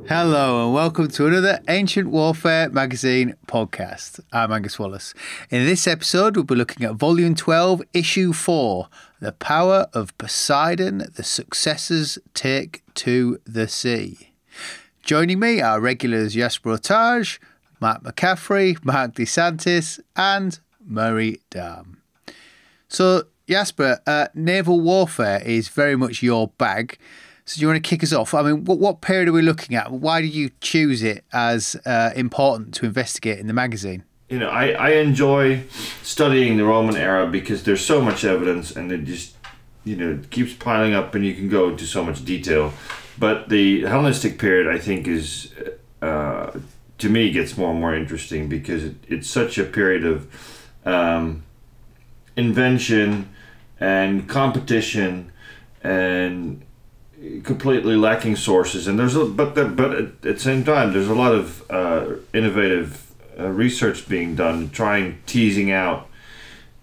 Hello and welcome to another Ancient Warfare Magazine podcast. I'm Angus Wallace. In this episode, we'll be looking at Volume 12, Issue 4, The Power of Poseidon, the Successors Take to the Sea. Joining me are regulars Jasper Oorthuys, McCaffery, Marc DeSantis and Murray Dahm. So, Jasper, naval warfare is very much your bag. So do you want to kick us off? I mean, what period are we looking at? Why did you choose it as important to investigate in the magazine? You know, I enjoy studying the Roman era because there's so much evidence and it just, it keeps piling up and you can go into so much detail. But the Hellenistic period, I think, is, to me, gets more and more interesting because it's such a period of invention and competition and completely lacking sources, and but at the same time there's a lot of innovative research being done, teasing out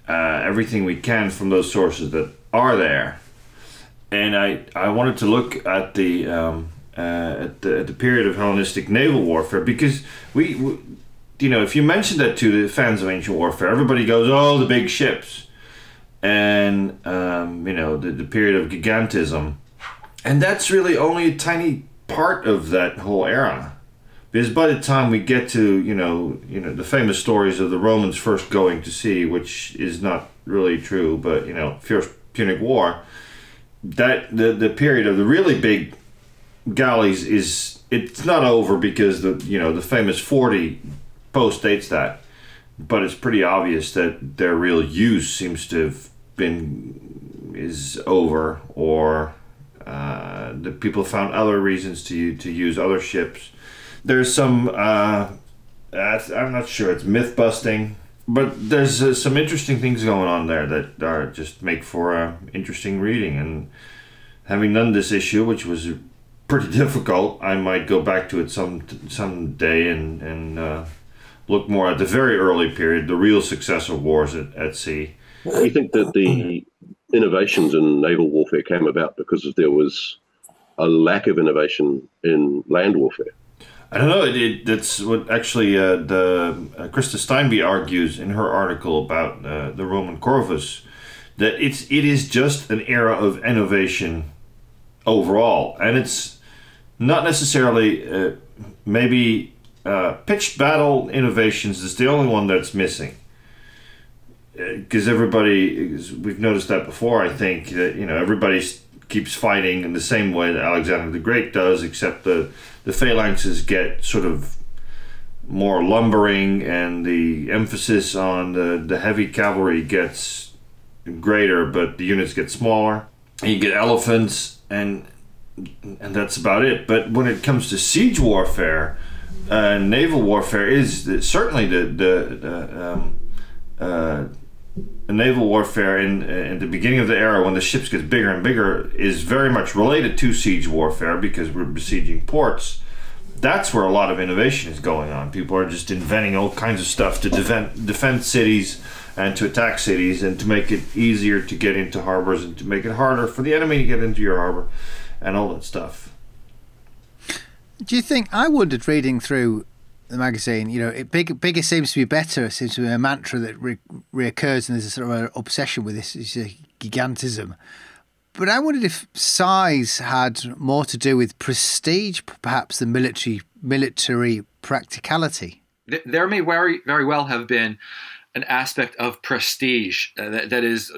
everything we can from those sources that are there. And I wanted to look at the period of Hellenistic naval warfare because we if you mention that to the fans of ancient warfare, everybody goes, oh, the big ships, and the period of gigantism. And that's really only a tiny part of that whole era. Because by the time we get to, the famous stories of the Romans first going to sea, which is not really true, but, First Punic War, that the period of the really big galleys it's not over because the famous 40 postdates that. But it's pretty obvious that their real use seems to have is over, or the people found other reasons to use other ships. There's some, I'm not sure, it's myth busting, but there's some interesting things going on there that are just make for interesting reading. And having done this issue, which was pretty difficult, I might go back to it some day and look more at the very early period, the real successor wars at sea. You think that the innovations in naval warfare came about because there was a lack of innovation in land warfare? I don't know. That's what actually Krista Steinby argues in her article about the Roman Corvus, that it is just an era of innovation overall, and it's not necessarily maybe pitched battle innovations is the only one that's missing. Because we've noticed that before, I think, that, everybody keeps fighting in the same way that Alexander the Great does, except the phalanxes get sort of more lumbering and the emphasis on the heavy cavalry gets greater, but the units get smaller. And you get elephants, and that's about it. But when it comes to siege warfare, naval warfare is certainly the naval warfare in the beginning of the era, when the ships get bigger and bigger, is very much related to siege warfare because we're besieging ports. That's where a lot of innovation is going on. People are just inventing all kinds of stuff to defend cities and to attack cities and to make it easier to get into harbors and to make it harder for the enemy to get into your harbor and all that stuff. Do you think, I wondered reading through the magazine, bigger seems to be better. It seems to be a mantra that reoccurs, and there's a sort of an obsession with this gigantism. But I wondered if size had more to do with prestige, perhaps, than military practicality. There may very, very well have been an aspect of prestige that is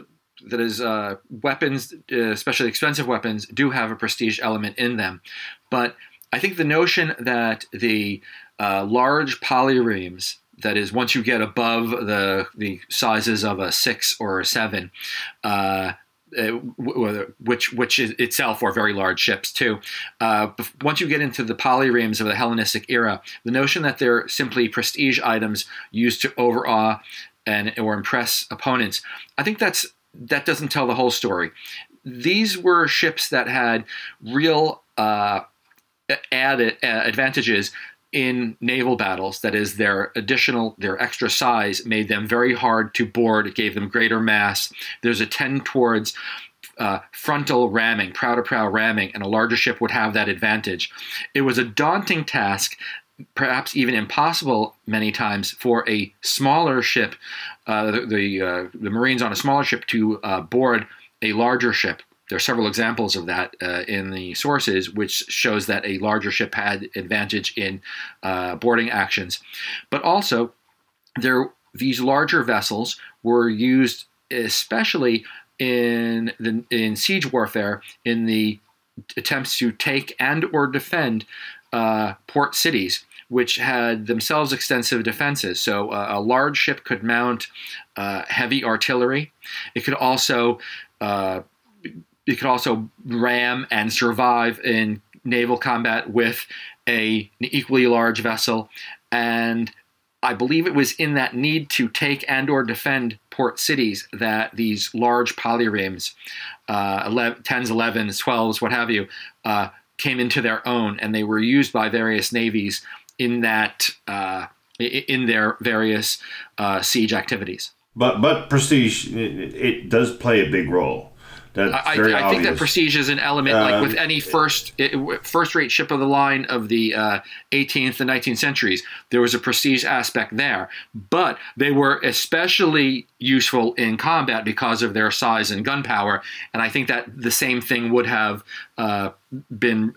weapons, especially expensive weapons, do have a prestige element in them. But I think the notion that the large polyremes, that is, once you get above the sizes of a 6 or a 7, which is itself are very large ships too. Once you get into the polyremes of the Hellenistic era, the notion that they're simply prestige items used to overawe or impress opponents, I think that doesn't tell the whole story. These were ships that had real added advantages in naval battles. That is, their extra size made them very hard to board. It gave them greater mass. There's a tend towards frontal ramming, prow-to-prow ramming, and a larger ship would have that advantage. It was a daunting task, perhaps even impossible many times, for a smaller ship, the Marines on a smaller ship, to board a larger ship. There are several examples of that in the sources, which shows that a larger ship had advantage in boarding actions. But also, these larger vessels were used especially in siege warfare, in the attempts to take and or defend port cities, which had themselves extensive defenses. So a large ship could mount heavy artillery. It could also ram and survive in naval combat with an equally large vessel. And I believe it was in that need to take and or defend port cities that these large polyremes, 10s, 11s, 12s, what have you, came into their own, and they were used by various navies in that in their various siege activities. But prestige, it does play a big role. I think that prestige is an element, like with any first-rate ship of the line of the 18th and 19th centuries. There was a prestige aspect there, but they were especially useful in combat because of their size and gunpowder. And I think that the same thing would have been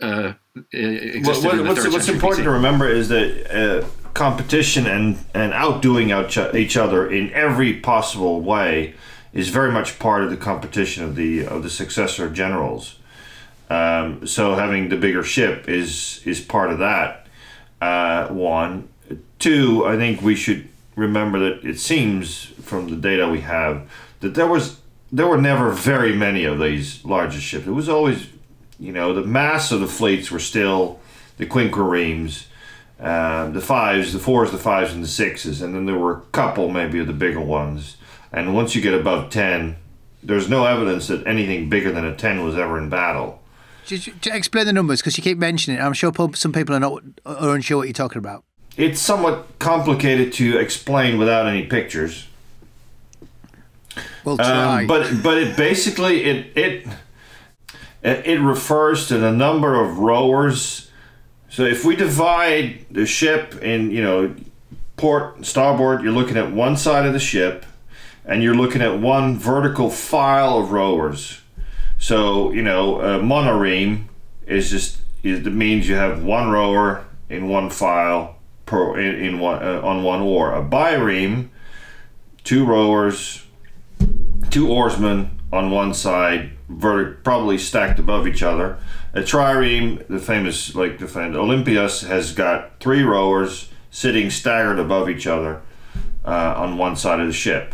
existed in the third What's century important BC. to remember is that competition and outdoing each other in every possible way is very much part of the competition of the successor generals. So having the bigger ship is part of that. One. Two, I think we should remember that it seems from the data we have that there were never very many of these larger ships. It was always, the mass of the fleets were still the quinquiremes, the fives, the fours, the fives, and the sixes, and then there were a couple maybe of the bigger ones. And once you get above 10, there's no evidence that anything bigger than a 10 was ever in battle. Just explain the numbers, because you keep mentioning it. I'm sure some people are unsure what you're talking about. It's somewhat complicated to explain without any pictures. We'll try. But it basically it refers to the number of rowers. So if we divide the ship in port and starboard, you're looking at one side of the ship, and you're looking at one vertical file of rowers. So, a monoreme it means you have one rower in one file on one oar. A bireme, two rowers, two oarsmen on one side, probably stacked above each other. A trireme, the famous Lake Defend Olympias, has got three rowers sitting staggered above each other on one side of the ship.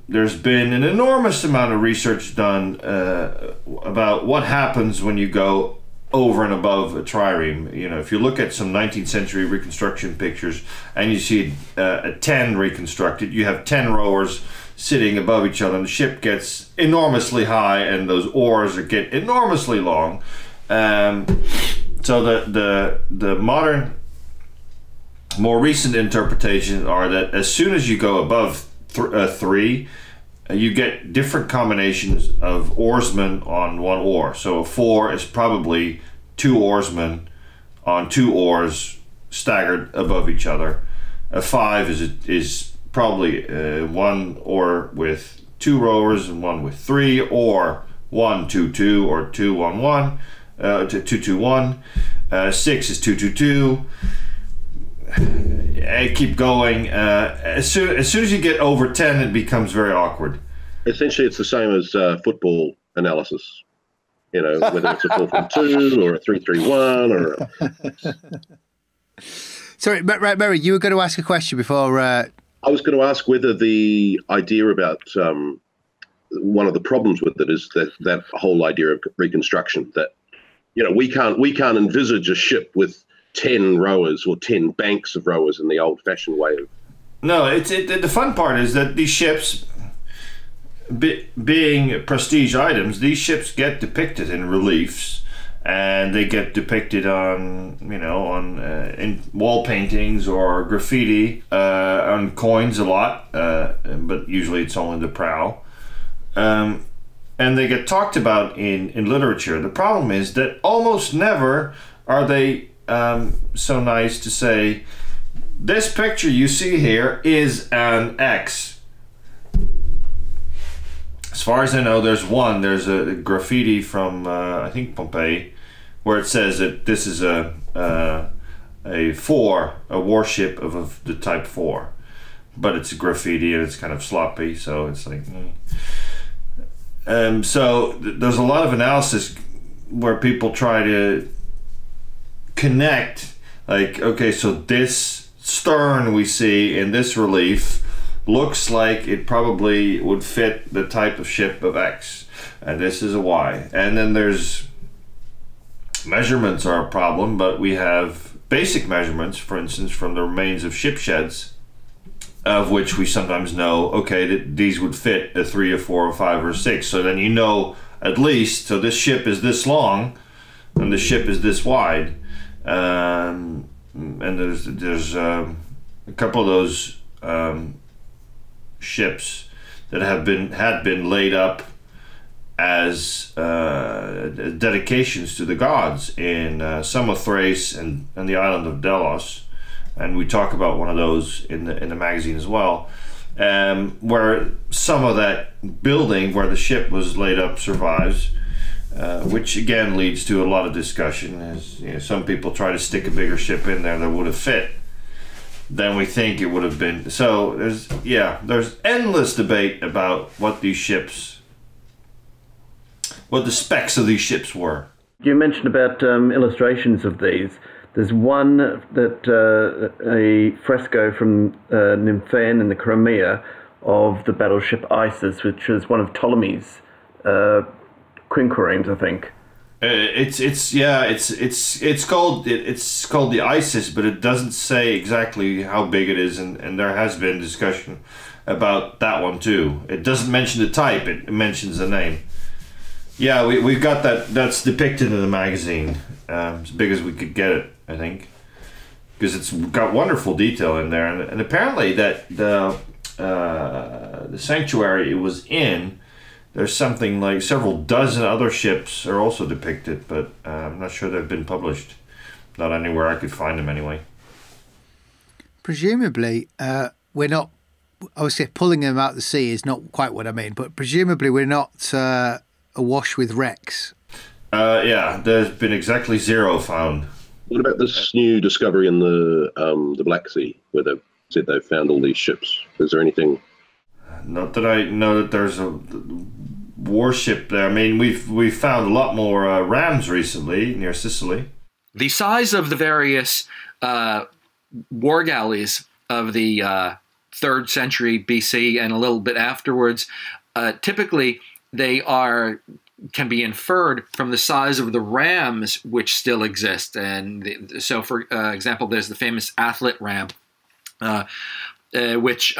There's been an enormous amount of research done about what happens when you go over and above a trireme. If you look at some 19th century reconstruction pictures and you see a 10 reconstructed, you have 10 rowers sitting above each other, and the ship gets enormously high and those oars get enormously long. So the modern, more recent interpretations are that as soon as you go above 3, you get different combinations of oarsmen on one oar. So a 4 is probably 2 oarsmen on 2 oars staggered above each other. A 5 is probably 1 oar with 2 rowers and 1 with 3, or 1-2-2 or 2-1-1, 2-2-1. 6 is 2-2-2. I keep going. As soon as you get over 10, it becomes very awkward. Essentially, it's the same as football analysis. Whether it's a 4-4-2 or a 3-3-1 or. Sorry, Mary, you were going to ask a question before. I was going to ask whether the idea about one of the problems with it is that whole idea of reconstruction. That we can't envisage a ship with 10 rowers or 10 banks of rowers in the old-fashioned way of. No, the fun part is that these ships, being prestige items, these ships get depicted in reliefs, and they get depicted on in wall paintings or graffiti, on coins a lot, but usually it's only the prow. And and they get talked about in literature. The problem is that almost never are they so nice to say, this picture you see here is an X. As far as I know, there's a graffiti from, I think, Pompeii, where it says that this is a warship of the type 4. But it's graffiti and it's kind of sloppy, so it's like... So there's a lot of analysis where people try to connect, like, okay, so this stern we see in this relief looks like it probably would fit the type of ship of X, and this is a Y. And then there's measurements are a problem, but we have basic measurements, for instance, from the remains of ship sheds, of which we sometimes know, okay, that these would fit a 3 or 4 or 5 or 6. So then you know at least, so this ship is this long and the ship is this wide. And there's a couple of those ships that had been laid up as dedications to the gods in Samothrace and the island of Delos. And we talk about one of those in the magazine as well, where some of that building where the ship was laid up survives, which again leads to a lot of discussion. As some people try to stick a bigger ship in there that would have fit than we think it would have been. So there's endless debate about what the specs of these ships were. You mentioned about illustrations of these. There's one that a fresco from Nymphaean in the Crimea of the battleship Isis, which is one of Ptolemies' quinquiremes, I think. It's called the Isis, but it doesn't say exactly how big it is, and there has been discussion about that one too. It doesn't mention the type; it mentions the name. Yeah, we've got that. That's depicted in the magazine, as big as we could get it, I think, because it's got wonderful detail in there, and apparently that the sanctuary it was in, there's something like several dozen other ships are also depicted, but I'm not sure they've been published. Not anywhere I could find them anyway. Presumably, we're not. Obviously, pulling them out of the sea is not quite what I mean, but presumably we're not awash with wrecks. There's been exactly 0 found. What about this new discovery in the Black Sea, where they've said they've found all these ships? Is there anything? Not that I know that there's a warship there. I mean, we've found a lot more rams recently near Sicily. The size of the various war galleys of the 3rd century BC and a little bit afterwards, typically they can be inferred from the size of the rams which still exist. And so, for example, there's the famous Athlet ram, which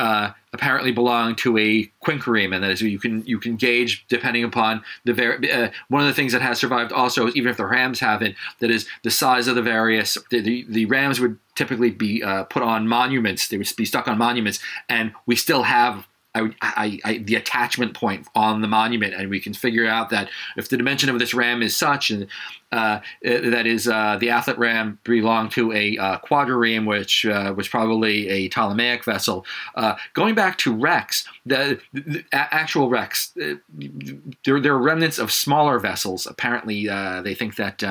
apparently belonged to a quinquireme, and that is you can gauge depending upon the one of the things that has survived also, even if the rams haven't, that is the size of the various the rams would typically be put on monuments. They would be stuck on monuments, and we still have the attachment point on the monument, and we can figure out that if the dimension of this ram is such, and that is the Athlet ram belonged to a quadrireme, which was probably a Ptolemaic vessel. Going back to wrecks, the actual wrecks, there are remnants of smaller vessels. Apparently, they think that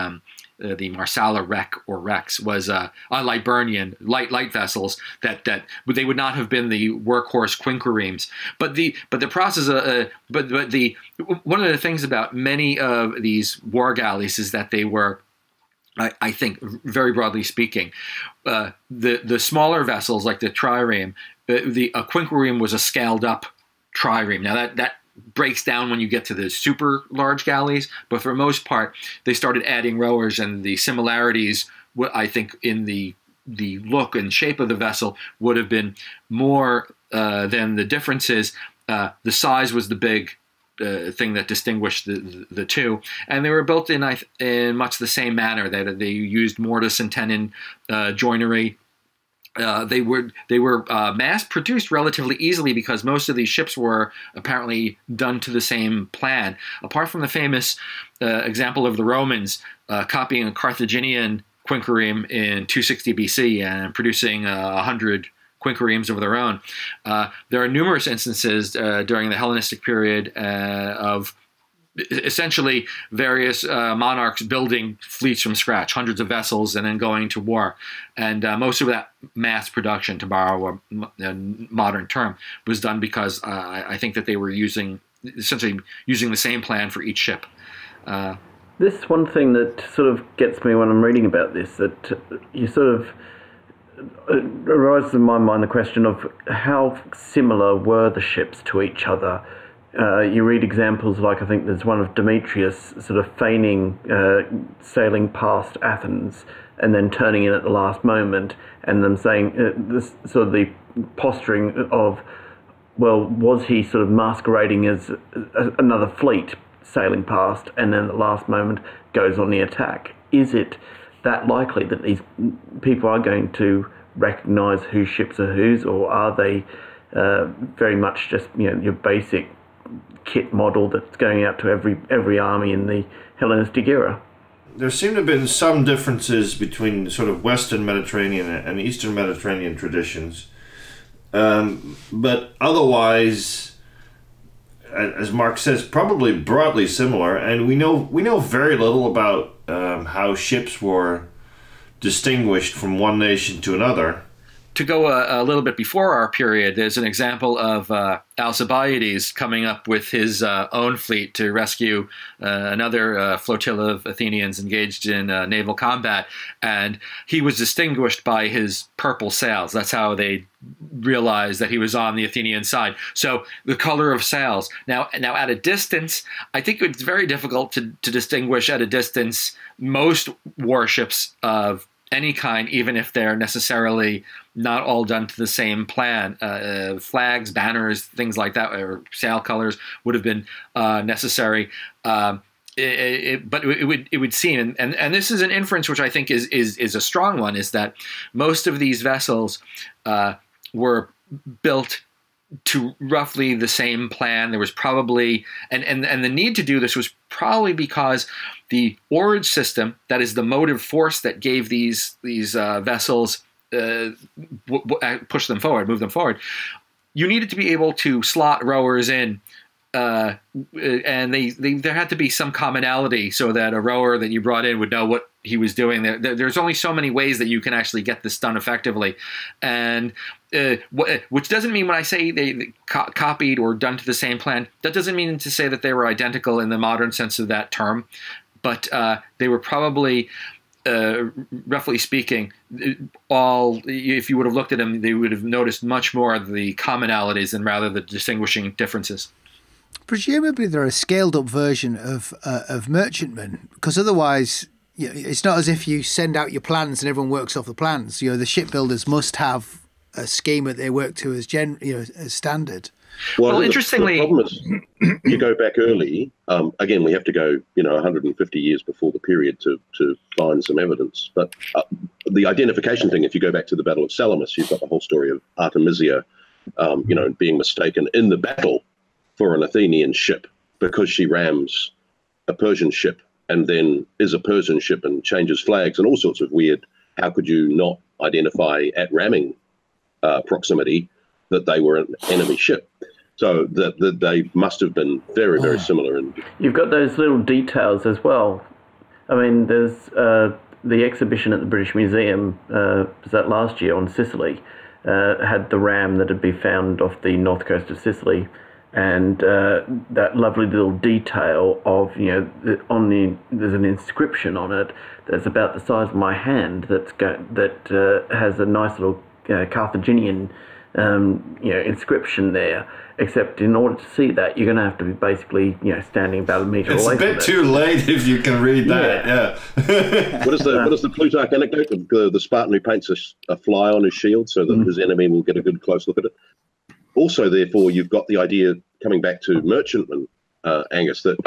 the Marsala wreck or wrecks was a Liburnian light vessels that they would not have been the workhorse quinquiremes. But the process one of the things about many of these war galleys is that they were, I think, very broadly speaking, the smaller vessels like the trireme, a quinquireme was a scaled up trireme. Now that breaks down when you get to the super large galleys, but for the most part, they started adding rowers, and the similarities, I think, in the look and shape of the vessel would have been more than the differences. The size was the big thing that distinguished the two, and they were built in much the same manner. That they used mortise and tenon joinery. they were mass produced relatively easily because most of these ships were apparently done to the same plan. Apart from the famous example of the Romans copying a Carthaginian quinquereme in 260 BC and producing 100 quinqueremes of their own, there are numerous instances during the Hellenistic period of essentially various monarchs building fleets from scratch, hundreds of vessels, and then going to war. And most of that mass production, to borrow a modern term, was done because I think that they were essentially using the same plan for each ship. This one thing that sort of gets me when I'm reading about this, that you sort of arises in my mind the question of how similar were the ships to each other. You read examples like, I think there's one of Demetrius sort of feigning sailing past Athens and then turning in at the last moment, and them saying this sort of the posturing of, well, was he sort of masquerading as another fleet sailing past and then at the last moment goes on the attack? Is it that likely that these people are going to recognise whose ships are whose, or are they very much just your basic kit model that's going out to every army in the Hellenistic era? There seem to have been some differences between sort of Western Mediterranean and Eastern Mediterranean traditions, but otherwise, as Marc says, probably broadly similar. And we know very little about how ships were distinguished from one nation to another. To go a little bit before our period, there's an example of Alcibiades coming up with his own fleet to rescue another flotilla of Athenians engaged in naval combat, and he was distinguished by his purple sails. That's how they realized that he was on the Athenian side. So the color of sails. Now at a distance, I think it's very difficult to distinguish at a distance most warships of any kind, even if they're necessarily not all done to the same plan. Flags, banners, things like that, or sail colors would have been necessary. But it would seem, and this is an inference which I think is a strong one, is that most of these vessels were built to roughly the same plan. There was probably, and the need to do this was probably because the oarage system, that is the motive force that gave these vessels, push them forward, move them forward, you needed to be able to slot rowers in, and there had to be some commonality so that a rower that you brought in would know what he was doing. There's only so many ways that you can actually get this done effectively, and which doesn't mean when I say they copied or done to the same plan, that doesn't mean to say that they were identical in the modern sense of that term, but they were probably, roughly speaking, all, if you would have looked at them, they would have noticed much more of the commonalities than rather the distinguishing differences. Presumably they're a scaled-up version of merchantmen, because otherwise, it's not as if you send out your plans and everyone works off the plans. The shipbuilders must have a scheme that they work to as as standard. Well, interestingly, the problem is, you go back early. Again, we have to go 150 years before the period to find some evidence. But the identification thing, if you go back to the Battle of Salamis, you've got the whole story of Artemisia, being mistaken in the battle for an Athenian ship because she rams a Persian ship and then is a Persian ship and changes flags and all sorts of weird. How could you not identify at ramming proximity that they were an enemy ship? So that they must have been very, very similar. And you've got those little details as well. I mean, there's the exhibition at the British Museum, was that last year on Sicily, had the ram that had been found off the north coast of Sicily. And that lovely little detail of, there's an inscription on it that's about the size of my hand that has a nice little Carthaginian inscription there. Except in order to see that, you're going to have to be basically, standing about a metre away from it. It's a bit too late if you can read that. Yeah. What is the Plutarch anecdote of the Spartan who paints a fly on his shield so that his enemy will get a good close look at it? Also, therefore, you've got the idea, coming back to merchantmen, Angus, that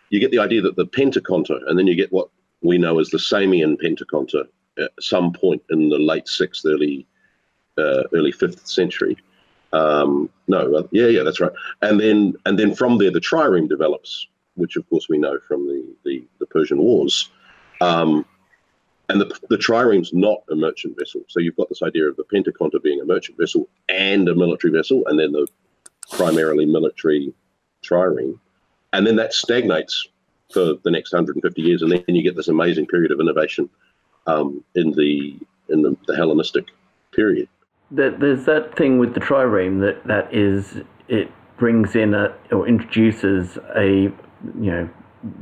you get the idea that the pentaconta, and then you get what we know as the Samian pentaconta at some point in the late 6th, early early 5th century. That's right. And then from there, the trireme develops, which of course we know from the Persian Wars. And the trireme's not a merchant vessel. So you've got this idea of the pentaconta being a merchant vessel and a military vessel, and then the primarily military trireme. And then that stagnates for the next 150 years, and then you get this amazing period of innovation in the Hellenistic period. There's that thing with the trireme that it brings in or introduces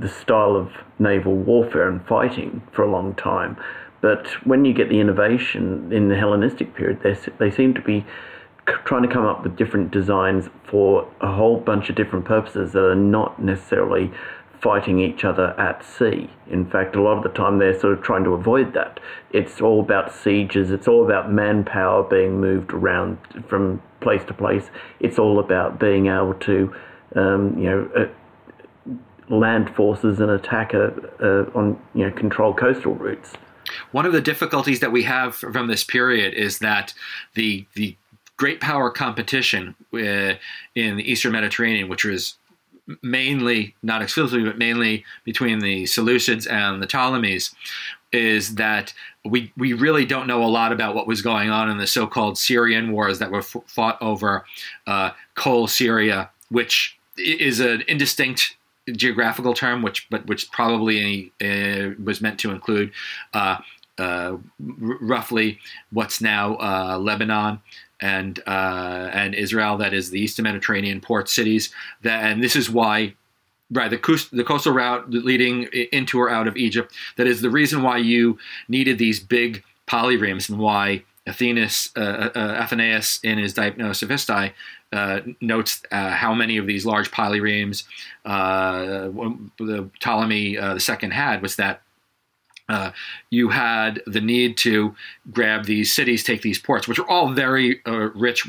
the style of naval warfare and fighting for a long time. But when you get the innovation in the Hellenistic period, they seem to be trying to come up with different designs for a whole bunch of different purposes that are not necessarily fighting each other at sea. In fact, a lot of the time they're sort of trying to avoid that. It's all about sieges. It's all about manpower being moved around from place to place. It's all about being able to, land forces and attack control coastal routes. One of the difficulties that we have from this period is that the great power competition in the Eastern Mediterranean, which was mainly, not exclusively, but mainly between the Seleucids and the Ptolemies, is that we really don't know a lot about what was going on in the so-called Syrian wars that were fought over Coal Syria, which is an indistinct geographical term, which probably was meant to include roughly what's now Lebanon and Israel, that is the Eastern Mediterranean port cities. And this is why, right, the coastal route leading into or out of Egypt, that is the reason why you needed these big polyremes, and why Athenaeus in his Diapnos of Histae notes how many of these large polyremes the Ptolemy II had, was that you had the need to grab these cities, take these ports, which are all very rich,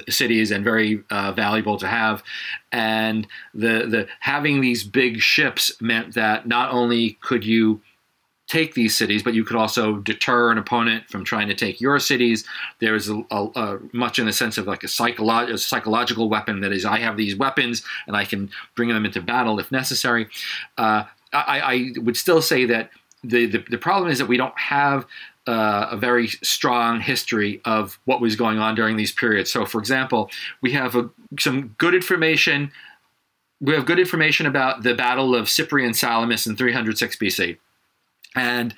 cities and very valuable to have. And the having these big ships meant that not only could you take these cities, but you could also deter an opponent from trying to take your cities. There's a much in the sense of like a psychological weapon, that is, I have these weapons and I can bring them into battle if necessary. I would still say that the problem is that we don't have a very strong history of what was going on during these periods. So, for example, we have some good information. We have good information about the Battle of Cyprian Salamis in 306 BC. And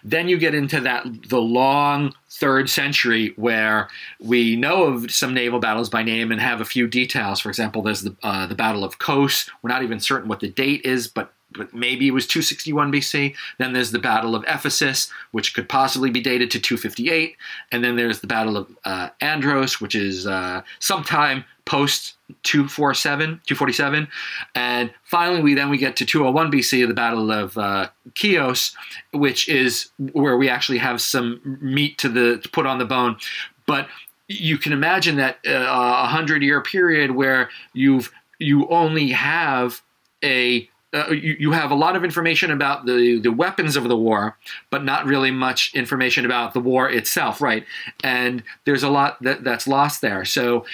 then you get into the long 3rd century, where we know of some naval battles by name and have a few details. For example, there's the Battle of Kos. We're not even certain what the date is, but maybe it was 261 BC. Then there's the Battle of Ephesus, which could possibly be dated to 258. And then there's the Battle of Andros, which is sometime post 247. And finally, we get to 201 BC, the Battle of Chios, which is where we actually have some meat to put on the bone. But you can imagine that 100-year period where you only have you have a lot of information about the weapons of the war, but not really much information about the war itself, right? And there's a lot that's lost there. So,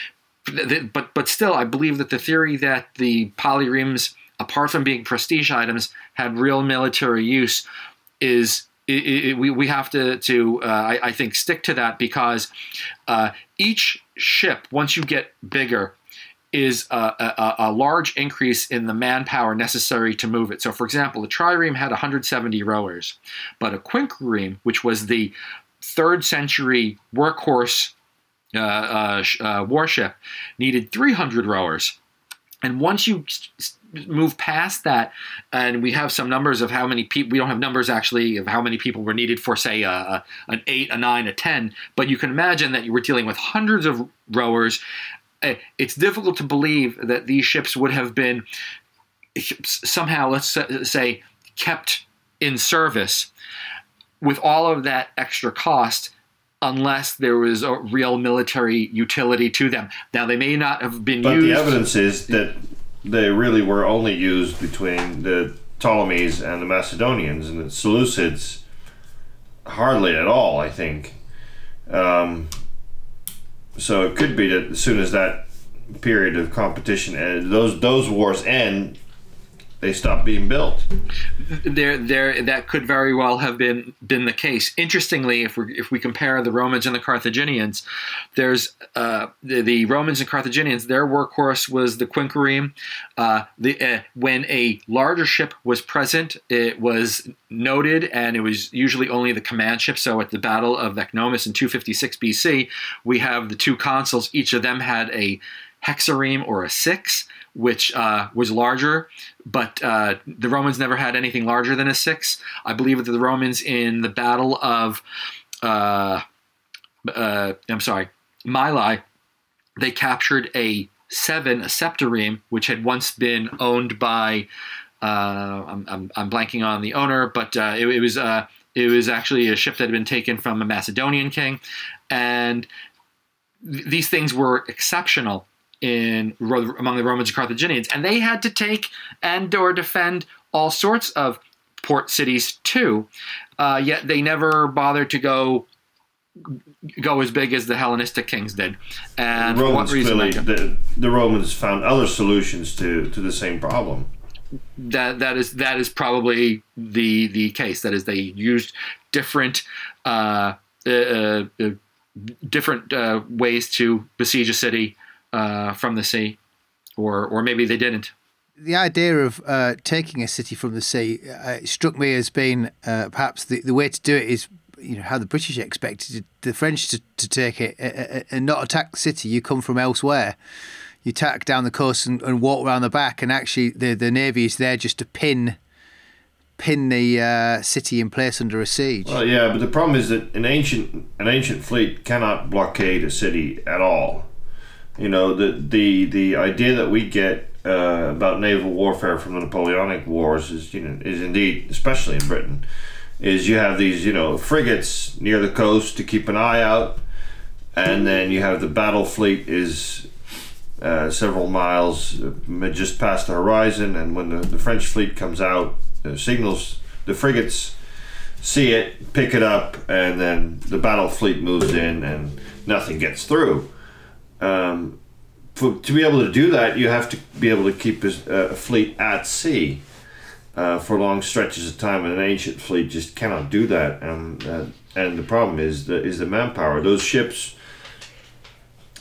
but still, I believe that the theory that the polyremes, apart from being prestige items, had real military use is we have to I think stick to that, because each ship, once you get bigger, is a large increase in the manpower necessary to move it. So, for example, the trireme had 170 rowers, but a quinquereme, which was the 3rd century workhorse warship, needed 300 rowers. And once you move past that, and we have some numbers of how many people, we don't have numbers actually of how many people were needed for, say, an 8, a 9, a 10, but you can imagine that you were dealing with hundreds of rowers. It's difficult to believe that these ships would have been somehow, let's say, kept in service with all of that extra cost, unless there was a real military utility to them. Now, they may not have been used. But the evidence is that they really were only used between the Ptolemies and the Macedonians, and the Seleucids hardly at all, I think. So it could be that as soon as that period of competition and those wars end, they stop being built. That could very well have been the case. Interestingly, if we compare the Romans and the Carthaginians, there's the Romans and Carthaginians. Their workhorse was the quinquereme. When a larger ship was present, it was noted, and it was usually only the command ship. So at the Battle of Ecnomus in 256 BC, we have the two consuls. Each of them had a hexareme or a six, which was larger, but the Romans never had anything larger than a six. I believe that the Romans in the Battle of, Mylae, they captured a seven, a septareme, which had once been owned by, I'm blanking on the owner, but it was actually a ship that had been taken from a Macedonian king, and these things were exceptional among the Romans and Carthaginians, and they had to take and/or defend all sorts of port cities too. Yet they never bothered to go as big as the Hellenistic kings did. And for what reason? The Romans found other solutions to the same problem. That is probably the case. That is, they used different ways to besiege a city from the sea, or maybe they didn't. The idea of taking a city from the sea struck me as being perhaps the way to do it is, how the British expected the French to take it and not attack the city. You come from elsewhere, you tack down the coast and walk around the back, and actually the navy is there just to pin the city in place under a siege. Well, yeah, but the problem is that an ancient fleet cannot blockade a city at all. The idea that we get about naval warfare from the Napoleonic Wars is indeed, especially in Britain, is you have these frigates near the coast to keep an eye out, and then you have the battle fleet is several miles just past the horizon, and when the French fleet comes out, signals, the frigates see it, pick it up, and then the battle fleet moves in and nothing gets through. To be able to do that, you have to be able to keep a fleet at sea for long stretches of time, and an ancient fleet just cannot do that. And the problem is the manpower. Those ships,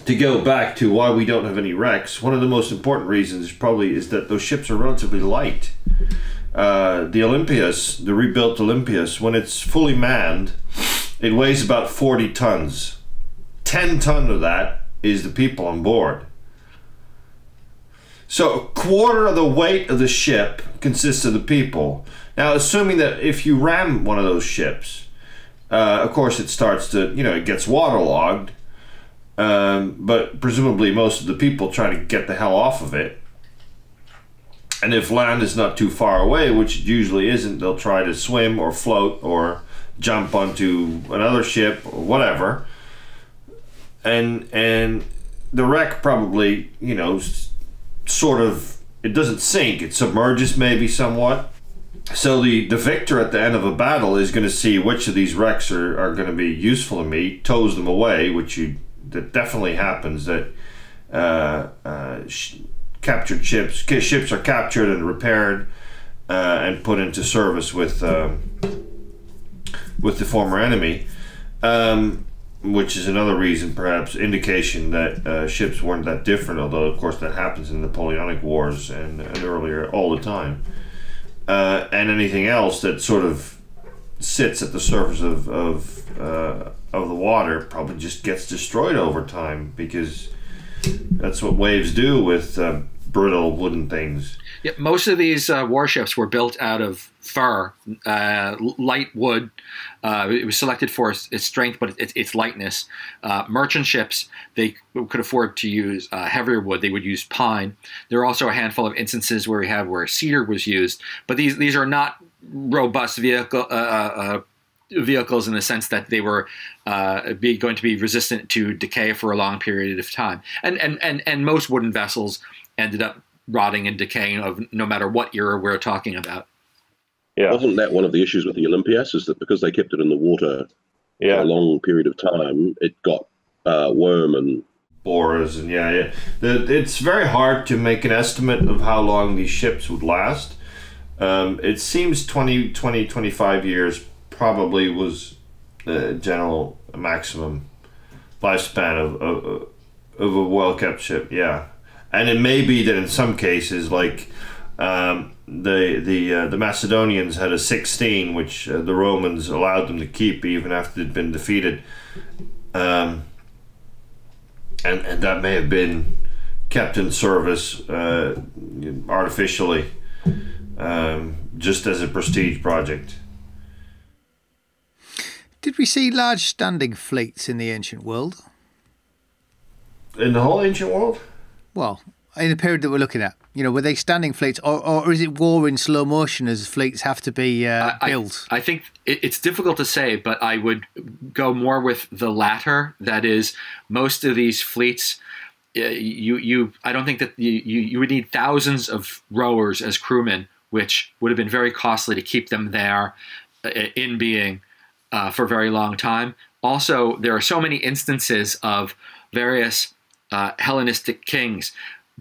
to go back to why we don't have any wrecks, one of the most important reasons probably is that those ships are relatively light. The Olympias, the rebuilt Olympias, when it's fully manned, it weighs about 40 tons. 10 tons of that is the people on board. So a quarter of the weight of the ship consists of the people. Now, assuming that if you ram one of those ships, of course it starts to, it gets waterlogged, but presumably most of the people try to get the hell off of it. And if land is not too far away, which it usually isn't, they'll try to swim or float or jump onto another ship or whatever. And the wreck probably, sort of, it doesn't sink, it submerges maybe somewhat. So the victor at the end of a battle is going to see which of these wrecks are going to be useful to me, tows them away, that definitely happens, that captured ships are captured and repaired and put into service with the former enemy. Which is another reason, perhaps, indication that ships weren't that different, although, of course, that happens in the Napoleonic Wars and earlier all the time. And anything else that sort of sits at the surface of the water probably just gets destroyed over time, because that's what waves do with brittle wooden things. Yeah, most of these warships were built out of fir, light wood. It was selected for its strength, but its lightness. Merchant ships, they could afford to use heavier wood. They would use pine. There are also a handful of instances where cedar was used, but these are not robust vehicles in the sense that they were going to be resistant to decay for a long period of time. And most wooden vessels ended up rotting and decaying of no matter what era we're talking about. Yeah. Wasn't that one of the issues with the Olympias, is that because they kept it in the water for a long period of time, it got worm and borers, and it's very hard to make an estimate of how long these ships would last. It seems 25 years probably was the general maximum lifespan of a well-kept ship. Yeah, and it may be that in some cases, like the Macedonians had a 16, which the Romans allowed them to keep even after they'd been defeated. And that may have been kept in service artificially, just as a prestige project. Did we see large standing fleets in the ancient world? In the whole ancient world? Well, in the period that we're looking at. Were they standing fleets, or is it war in slow motion as fleets have to be built? I think it's difficult to say, but I would go more with the latter. That is, most of these fleets, I don't think that you would need thousands of rowers as crewmen, which would have been very costly to keep them there in being for a very long time. Also, there are so many instances of various Hellenistic kings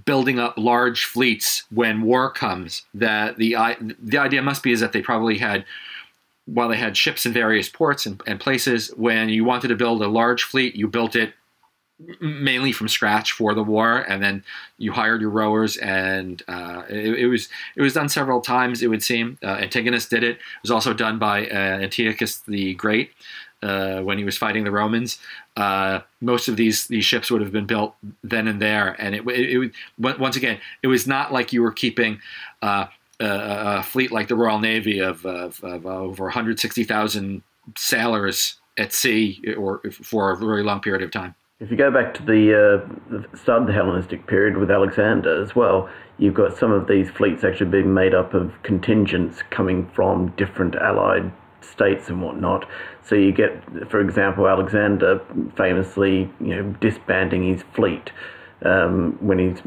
building up large fleets when war comes, that the idea must be is that they probably had, while they had ships in various ports and places, when you wanted to build a large fleet, you built it mainly from scratch for the war, and then you hired your rowers, and it was done several times, it would seem. Antigonus did it. It was also done by Antiochus the Great when he was fighting the Romans. Most of these ships would have been built then and there, and it once again, it was not like you were keeping a fleet like the Royal Navy of over 160,000 sailors at sea or for a very long period of time. If you go back to the start of the Hellenistic period with Alexander as well, you've got some of these fleets actually being made up of contingents coming from different allied states and whatnot. So you get, for example, Alexander famously, disbanding his fleet when he's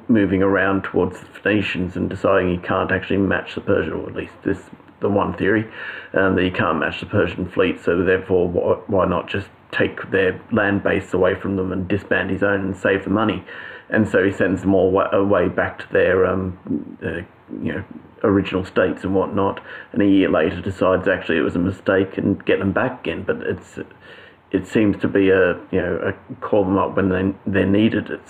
moving around towards the Phoenicians and deciding he can't actually match the Persian, or at least this the one theory, that he can't match the Persian fleet. So therefore, why not just take their land base away from them and disband his own and save the money? And so he sends them all away back to their original states and whatnot, and a year later decides actually it was a mistake and get them back again. But it seems to be a call them up when they're needed as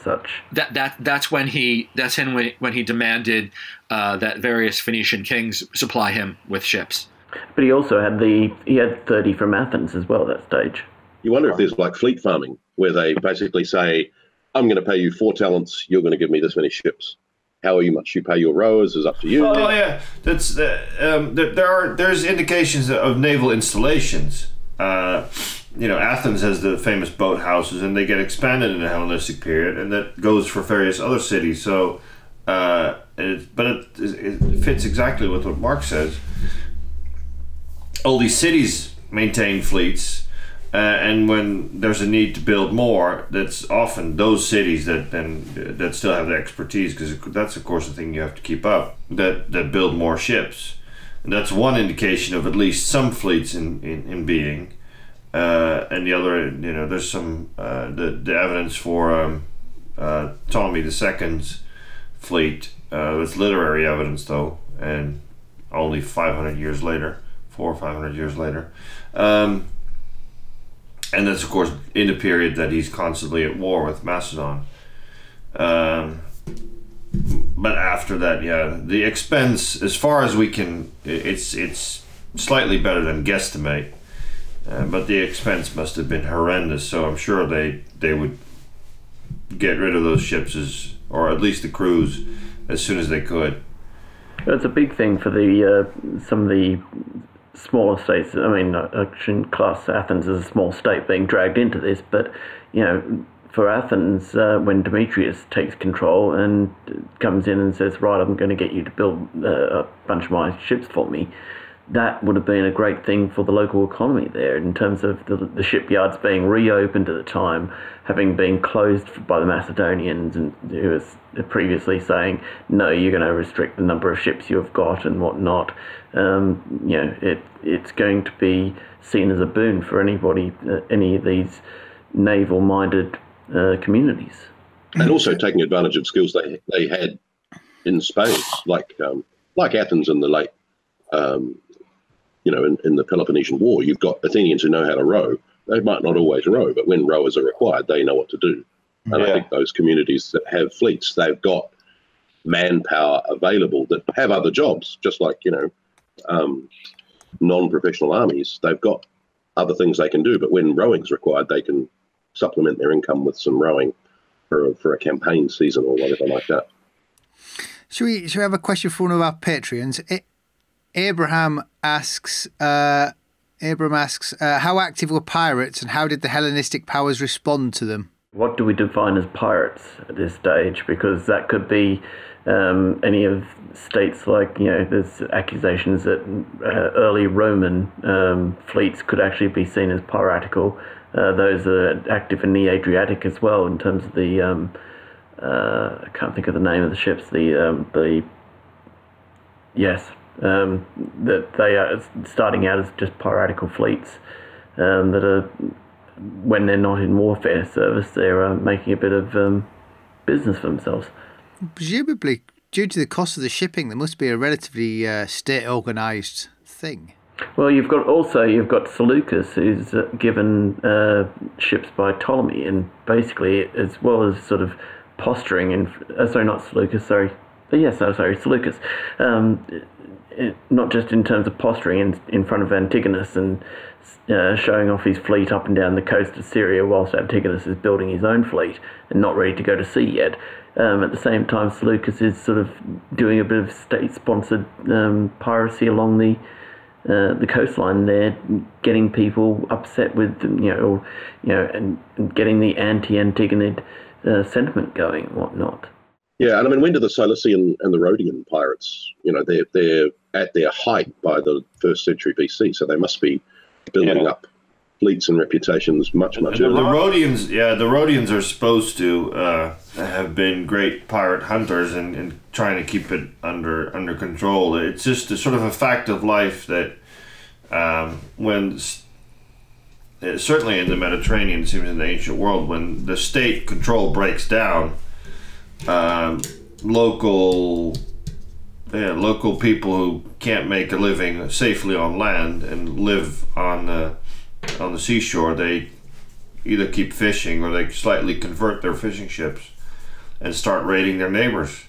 such. That's when he demanded that various Phoenician kings supply him with ships. But he also had 30 from Athens as well at that stage. You wonder if there's like fleet farming where they basically say, I'm going to pay you 4 talents, you're going to give me this many ships. How much you pay your rowers is up to you. Oh yeah, that's there's indications of naval installations. Athens has the famous boat houses, and they get expanded in the Hellenistic period, and that goes for various other cities. So, it fits exactly with what Marc says. All these cities maintain fleets, and when there's a need to build more, that's often those cities that still have the expertise, because that's of course the thing you have to keep up, that build more ships. And that's one indication of at least some fleets in being. And the other, there's some the evidence for Ptolemy II's fleet. It's literary evidence though, and only 500 years later. 400 or 500 years later, and that's of course in the period that he's constantly at war with Macedon. But after that, the expense, as far as we can, it's slightly better than guesstimate, but the expense must have been horrendous. So I'm sure they would get rid of those ships or at least the crews, as soon as they could. It's a big thing for some of the smaller states. I mean, I shouldn't class Athens as a small state being dragged into this, but for Athens, when Demetrius takes control and comes in and says, right, I'm going to get you to build a bunch of my ships for me, that would have been a great thing for the local economy there, in terms of the shipyards being reopened at the time, having been closed by the Macedonians, and who was previously saying, no, you're going to restrict the number of ships you've got and whatnot. It's going to be seen as a boon for anybody, any of these naval-minded communities. And also taking advantage of skills they had in spades, like Athens in the late, in the Peloponnesian War. You've got Athenians who know how to row. They might not always row, but when rowers are required, they know what to do. And I think those communities that have fleets, they've got manpower available that have other jobs, just like, non-professional armies. They've got other things they can do, but when rowing's required, they can supplement their income with some rowing for a campaign season or whatever like that. Should we have a question for one of our Patreons? Abraham asks, how active were pirates and how did the Hellenistic powers respond to them? What do we define as pirates at this stage? Because that could be any of states, like, there's accusations that early Roman fleets could actually be seen as piratical. Those are active in the Adriatic as well, in terms of the, I can't think of the name of the ships, that they are starting out as just piratical fleets that are, when they're not in warfare service, they're making a bit of business for themselves. Presumably, due to the cost of the shipping, there must be a relatively state-organised thing. Well, you've got Seleucus, who's given ships by Ptolemy, and basically, as well as sort of posturing, Seleucus. Not just in terms of posturing in front of Antigonus and showing off his fleet up and down the coast of Syria whilst Antigonus is building his own fleet and not ready to go to sea yet. At the same time, Seleucus is sort of doing a bit of state-sponsored piracy along the coastline there, getting people upset with, and getting the anti-Antigonid sentiment going and whatnot. Yeah, and I mean, when do the Cilician and the Rhodian pirates, they're at their height by the 1st century BC, so they must be building up fleets and reputations much earlier. The Rhodians are supposed to have been great pirate hunters and trying to keep it under control. It's just a sort of a fact of life that when, certainly in the Mediterranean, it seems in the ancient world, when the state control breaks down, local people who can't make a living safely on land and live on the seashore, they either keep fishing or they slightly convert their fishing ships and start raiding their neighbors.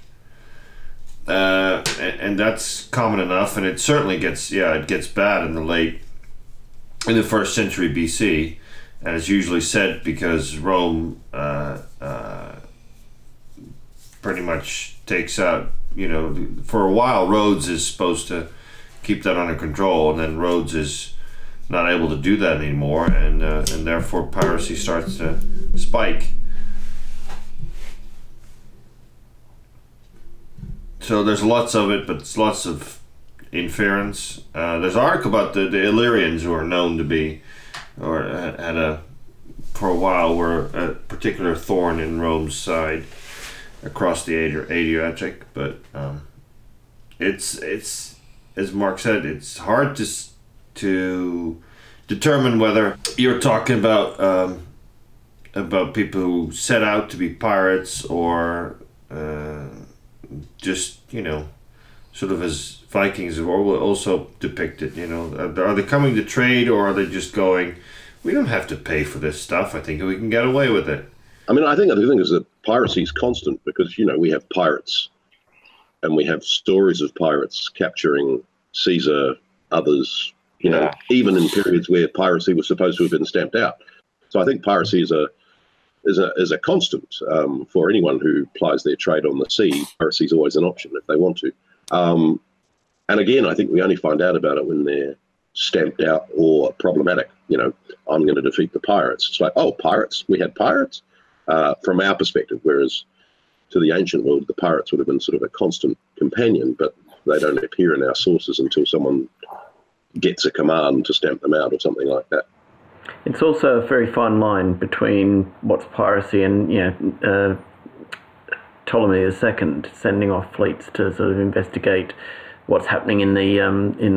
And that's common enough, and it certainly gets bad in the 1st century BC, and it's usually said because Rome pretty much takes out, for a while Rhodes is supposed to keep that under control, and then Rhodes is not able to do that anymore, and therefore piracy starts to spike. So there's lots of it, but it's lots of inference. There's an article about the Illyrians, who are known to be, or for a while were a particular thorn in Rome's side across the Adriatic, but it's as Marc said, it's hard to determine whether you're talking about people who set out to be pirates or just sort of as Vikings have also depicted. Are they coming to trade, or are they just going, we don't have to pay for this stuff, I think we can get away with it? I mean, I think the thing is that piracy is constant because, we have pirates and we have stories of pirates capturing Caesar, others, even in periods where piracy was supposed to have been stamped out. So I think piracy is a constant for anyone who plies their trade on the sea. Piracy is always an option if they want to. And again, I think we only find out about it when they're stamped out or problematic. I'm going to defeat the pirates. It's like, oh, pirates? We had pirates? From our perspective, whereas to the ancient world, the pirates would have been sort of a constant companion, but they don't appear in our sources until someone gets a command to stamp them out or something like that. It's also a very fine line between what's piracy and, Ptolemy II sending off fleets to sort of investigate what's happening in the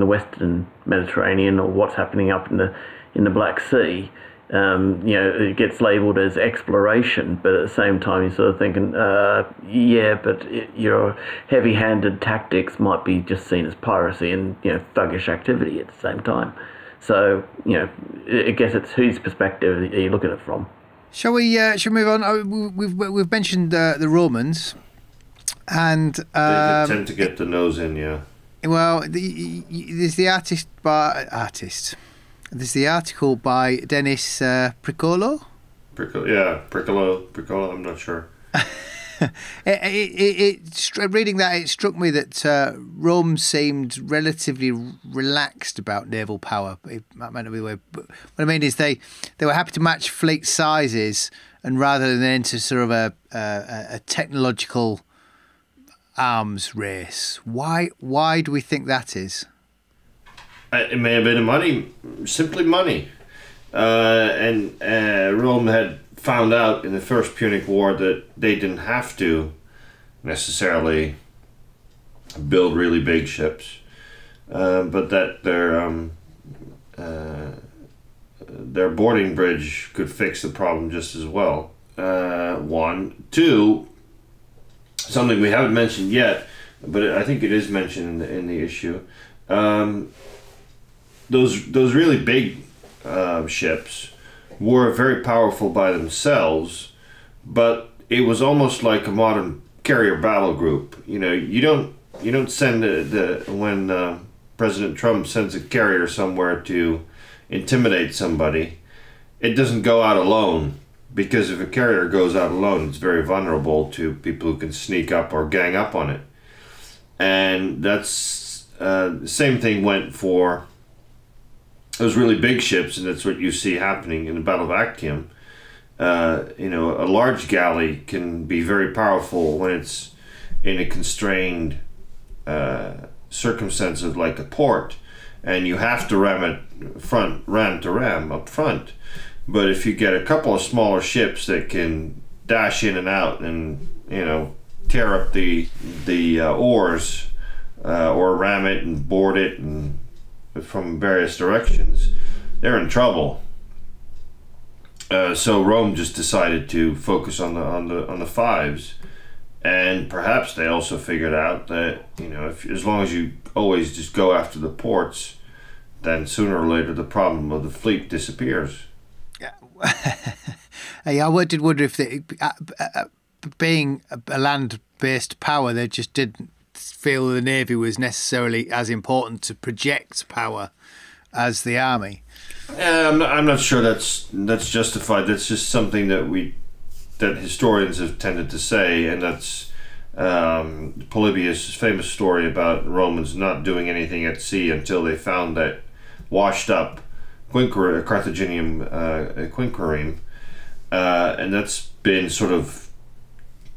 Western Mediterranean or what's happening up in the Black Sea. It gets labelled as exploration, but at the same time you're sort of thinking, your heavy-handed tactics might be just seen as piracy and thuggish activity at the same time. So I guess it's whose perspective are you looking at it from. Shall we move on? We've mentioned the Romans, and they tend to get the nose in, yeah. Well, there's the There's the article by Dennis Pricolo. Pricolo. I'm not sure. Reading that, it struck me that Rome seemed relatively relaxed about naval power. That might not be the way, but what I mean is they were happy to match fleet sizes, and rather than enter sort of a technological arms race. Why do we think that is? It may have been simply money. And Rome had found out in the First Punic War that they didn't have to necessarily build really big ships, but that their boarding bridge could fix the problem just as well. One. Two, something we haven't mentioned yet, but I think it is mentioned in the issue. Those really big ships were very powerful by themselves, but it was almost like a modern carrier battle group. You don't send when President Trump sends a carrier somewhere to intimidate somebody, it doesn't go out alone, because if a carrier goes out alone, it's very vulnerable to people who can sneak up or gang up on it. And that's the same thing went for those really big ships, and that's what you see happening in the Battle of Actium. A large galley can be very powerful when it's in a constrained circumstance of like a port, and you have to ram it ram to ram up front. But if you get a couple of smaller ships that can dash in and out and tear up the oars or ram it and board it and from various directions, they're in trouble. So Rome just decided to focus on the fives, and perhaps they also figured out that as long as you always just go after the ports, then sooner or later the problem of the fleet disappears. I did wonder if being a land-based power, they just didn't feel the Navy was necessarily as important to project power as the Army. I'm not sure that's justified. That's just something that historians have tended to say, and that's Polybius' famous story about Romans not doing anything at sea until they found that washed up Carthaginian quinquereme, and that's been sort of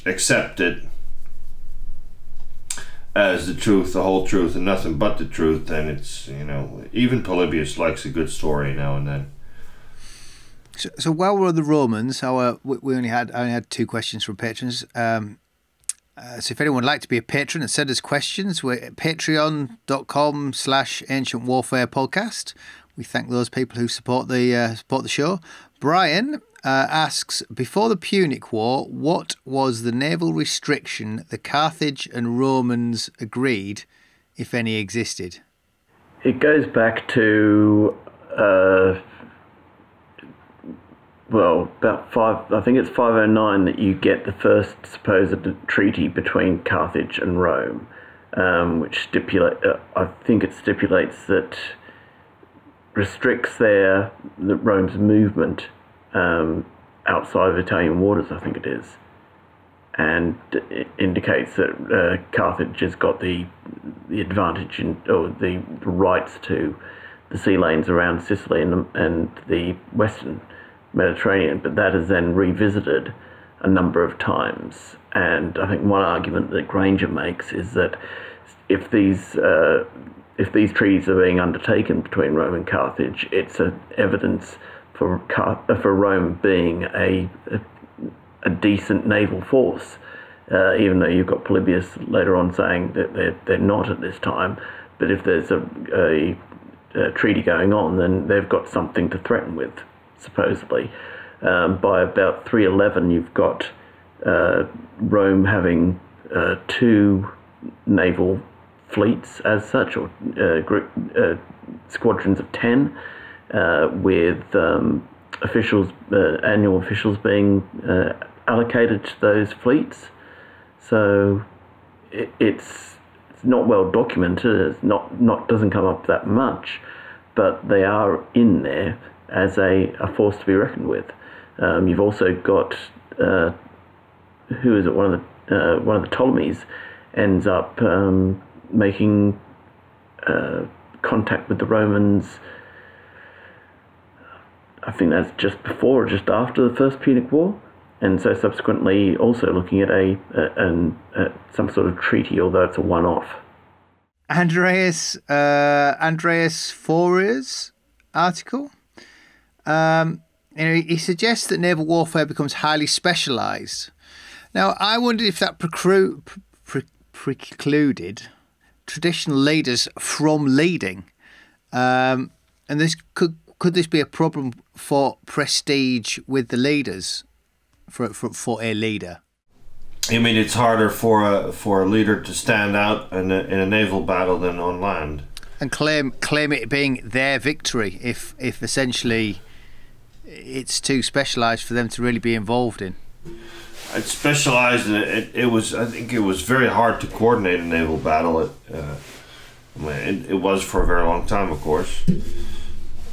accepted as the truth, the whole truth, and nothing but the truth. And it's even Polybius likes a good story now and then. So while we're on the Romans, I only had two questions from patrons. So if anyone would like to be a patron and send us questions, we're at patreon.com/Ancient Warfare Podcast. We thank those people who support the show. Brian asks, before the Punic War, what was the naval restriction the Carthage and Romans agreed, if any existed? It goes back to about I think it's 509 that you get the first supposed treaty between Carthage and Rome, which I think it stipulates that restricts Rome's movement outside of Italian waters, I think it is, and it indicates that Carthage has got the advantage or the rights to the sea lanes around Sicily and the Western Mediterranean, but that is then revisited a number of times. And I think one argument that Granger makes is that if these treaties are being undertaken between Rome and Carthage, it's evidence for Rome being a decent naval force, even though you've got Polybius later on saying that they're not at this time. But if there's a treaty going on, then they've got something to threaten with. supposedly. By about 311, you've got Rome having two naval fleets as such, or squadrons of 10, with annual officials being allocated to those fleets. So it's not well documented. It's not doesn't come up that much, but they are in there as a force to be reckoned with. You've also got who is it? One of the Ptolemies ends up making contact with the Romans. I think that's just before or just after the First Punic War, and so subsequently also looking at some sort of treaty, although it's a one-off. Andreas Forer's article. He suggests that naval warfare becomes highly specialised. Now, I wondered if that precluded traditional leaders from leading, and this could this be a problem for prestige with the leaders, for a leader? I mean, it's harder for a leader to stand out in a naval battle than on land, and claim it being their victory if essentially it's too specialised for them to really be involved in. It's specialised, and I think it was very hard to coordinate a naval battle. It was for a very long time, of course.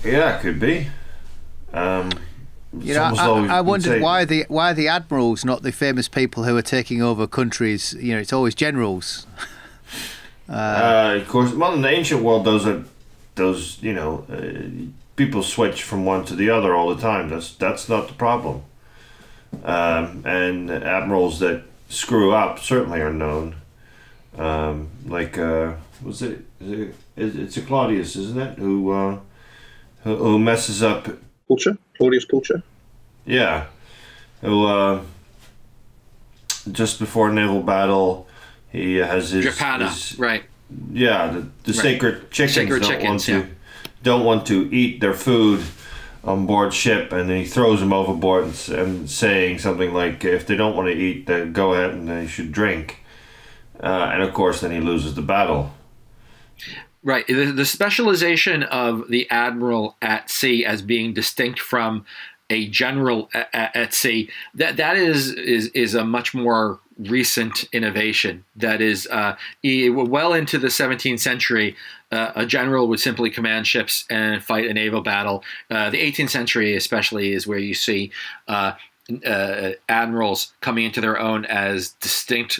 Yeah, it could be. I wondered why the admirals, not the famous people who are taking over countries. It's always generals. Of course, well, in the ancient world, those people switch from one to the other all the time. That's not the problem. And admirals that screw up certainly are known. It's a Claudius, isn't it? Who messes up. Claudius Pulcher? Yeah. Who just before a naval battle, he has his Drepana, right? Yeah, the sacred chickens don't want to eat their food on board ship, and then he throws them overboard and saying something like, if they don't want to eat, then go ahead and they should drink. And of course, then he loses the battle. Right. The specialization of the admiral at sea as being distinct from a general at sea, that is a much more recent innovation. That is well into the 17th century. A general would simply command ships and fight a naval battle. The 18th century especially is where you see admirals coming into their own as distinct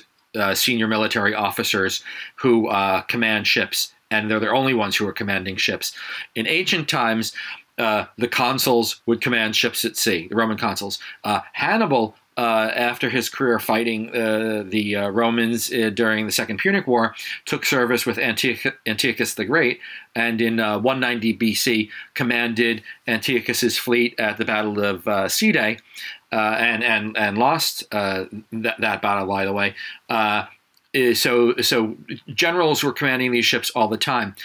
senior military officers who command ships, and they're the only ones who are commanding ships. In ancient times, the consuls would command ships at sea, the Roman consuls. Hannibal, after his career fighting the Romans during the Second Punic War, took service with Antiochus the Great, and in 190 BC commanded Antiochus's fleet at the Battle of Cidae, and lost that battle, by the way. So generals were commanding these ships all the time.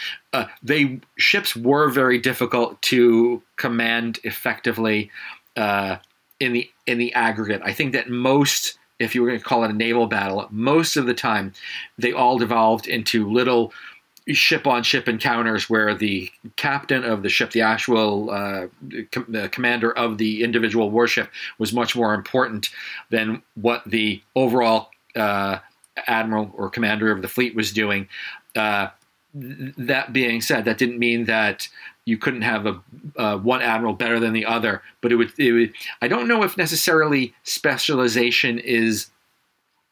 Ships were very difficult to command effectively in the aggregate. I think that most, if you were going to call it a naval battle, most of the time they all devolved into little ship-on-ship encounters where the captain of the ship, the actual the commander of the individual warship, was much more important than what the overall admiral or commander of the fleet was doing. That being said, that didn't mean that you couldn't have one admiral better than the other, but it would. I don't know if necessarily specialization is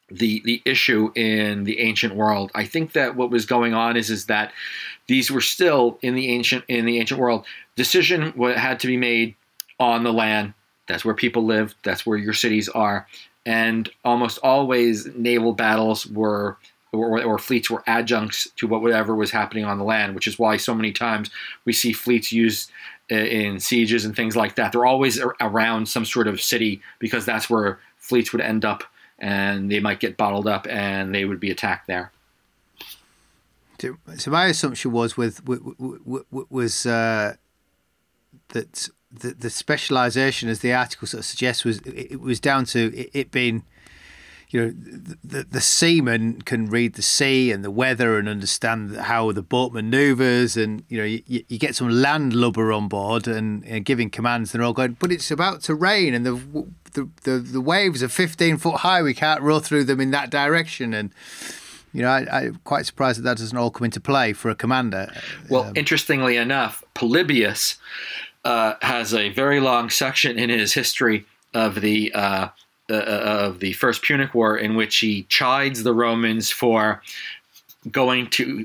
the issue in the ancient world. I think that what was going on is that these were still in the ancient world. Decision had to be made on the land. That's where people live. That's where your cities are. And almost always naval battles were or fleets were adjuncts to whatever was happening on the land, which is why so many times we see fleets used in sieges and things like that. They're always around some sort of city because that's where fleets would end up, and they might get bottled up and they would be attacked there. So my assumption was that the specialisation, as the article sort of suggests, was down to it being, the seaman can read the sea and the weather and understand how the boat manoeuvres, and you get some landlubber on board and giving commands, and they're all going, but it's about to rain and the waves are 15 foot high, we can't row through them in that direction. And I'm quite surprised that doesn't all come into play for a commander. Well, interestingly enough, Polybius has a very long section in his history of the First Punic War in which he chides the Romans for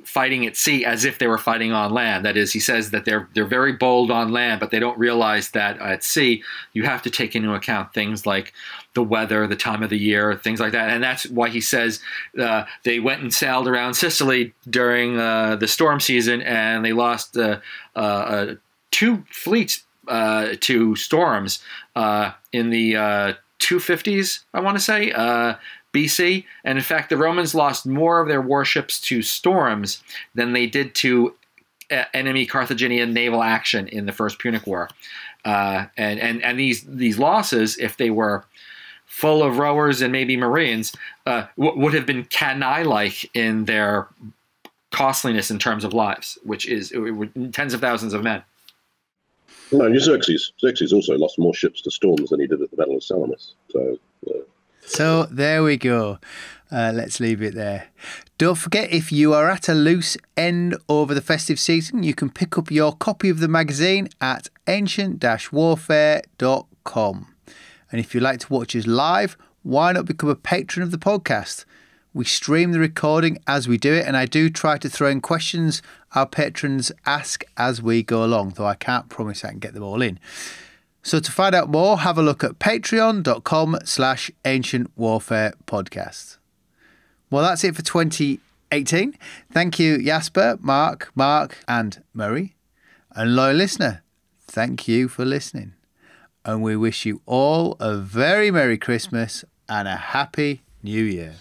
fighting at sea as if they were fighting on land. That is, he says that they're very bold on land, but they don't realize that at sea you have to take into account things like the weather, the time of the year, things like that. And that's why he says they went and sailed around Sicily during the storm season, and they lost 2 fleets to storms in the 250s, I want to say, BC. And in fact, the Romans lost more of their warships to storms than they did to enemy Carthaginian naval action in the First Punic War. And these losses, if they were full of rowers and maybe marines, would have been canaille-like in their costliness in terms of lives, which is tens of thousands of men. No, Xerxes also lost more ships to storms than he did at the Battle of Salamis. So there we go. Let's leave it there. Don't forget, if you are at a loose end over the festive season, you can pick up your copy of the magazine at ancient-warfare.com. And if you'd like to watch us live, why not become a patron of the podcast? We stream the recording as we do it, and I do try to throw in questions our patrons ask as we go along, though I can't promise I can get them all in. So to find out more, have a look at patreon.com/Ancient Warfare Podcast. Well, that's it for 2018. Thank you, Jasper, Marc, and Murray. And loyal listener, thank you for listening. And we wish you all a very Merry Christmas and a Happy New Year.